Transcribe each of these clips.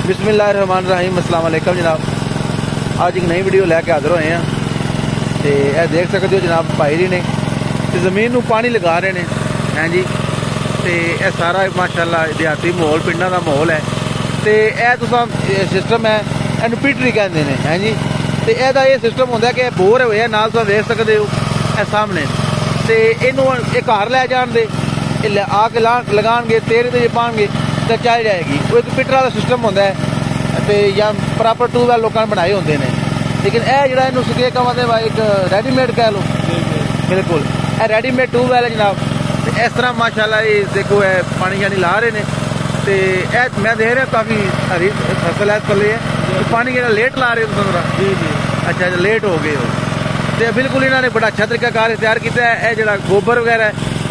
बिस्मिल्लाहिर्रहमानिर्रहीम अस्सलाम वालेकुम जनाब। आज एक नई वीडियो लैके हाजिर होए हैं तो यह देख सकते हो जनाब भाई जी ने ज़मीन में पानी लगा रहे हैं हैं जी। तो यह सारा माशाल्लाह देहाती माहौल पिंडा का माहौल है। तो यह तुसा सिस्टम है इन्हू पीटरी कहते हैं हैं जी। तो यदा ये सिस्टम होंगे कि बोर होया नाल तुम देख सकते हो यह सामने। तो इनू एक घर लै जान दे आके लगाएंगे तेरे ते पाएंगे तो चल जाएगी। वो एक पीटर वाला सिस्टम होंदा है तो या प्रॉपर ट्यूबवैल लोगों ने बनाए होंगे ने। लेकिन यह जो इनू सके कहते एक रेडीमेड कह लो, बिल्कुल यह रेडीमेड ट्यूबवैल है जनाब। तो इस तरह माशाल्लाह ये देखो है पानी शानी ला रहे हैं। तो यह मैं देख रहा काफ़ी हरी फसल है थले है। तो पानी जो लेट ला रहे हो तुम जी जी अच्छा लेट हो गए हो। तो बिल्कुल इन्होंने बड़ा अच्छा तरीका कार तैयार किया है। यह जो गोबर वगैरह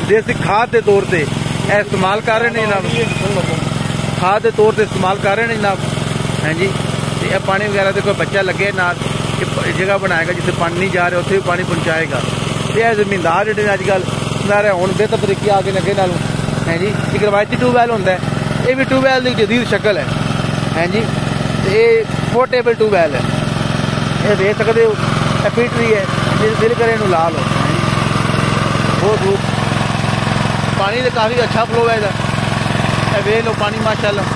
देसी खाद के तौर पर इस्तेमाल कर रहे हैं जनाब, खाद के तौर पर इस्तेमाल कर रहे हैं जनाब हैं जी। तो यह पानी वगैरह देखो बच्चा लगे नाल जगह बनाएगा जिसे पानी नहीं जा रहा उत्थे भी पानी पहुँचाएगा। तो यह जमींदार जो अजकल सारे हूँ बेहतर तरीके आगे लगे नालों हैं जी। एक रवायती ट्यूबवैल होंदा है, ये भी ट्यूबवैल की जदीद शक्ल है हैं जी। तो ये पोर्टेबल ट्यूबवैल है, ये देख सकते हो पीटरी है जिस दिल करे इनू ला लो। बहुत खूब पानी तो काफ़ी अच्छा फ्लो है इधर, वे लो पानी माशाल्लाह।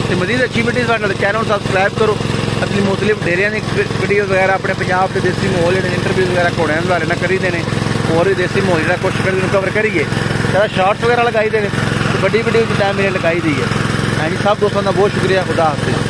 तो मजीद अच्छी वीडियो साढ़े चैनल सबसक्राइब करो। अपनी मुख्तलिफ डेरिया की वीडियो वगैरह अपने पंजाब के देसी माहौल इंटरव्यू वगैरह घोड़े बारे ना करी देने और भी देसी माहौल जो कुछ कवर करिए। ज़्यादा शॉर्ट्स वगैरह लगाई देने, तो बड़ी वीडियो टाइम मेरे लगाई दी है। हाँ जी सब दोस्तों का बहुत शुक्रिया, खुदा हाफिज़।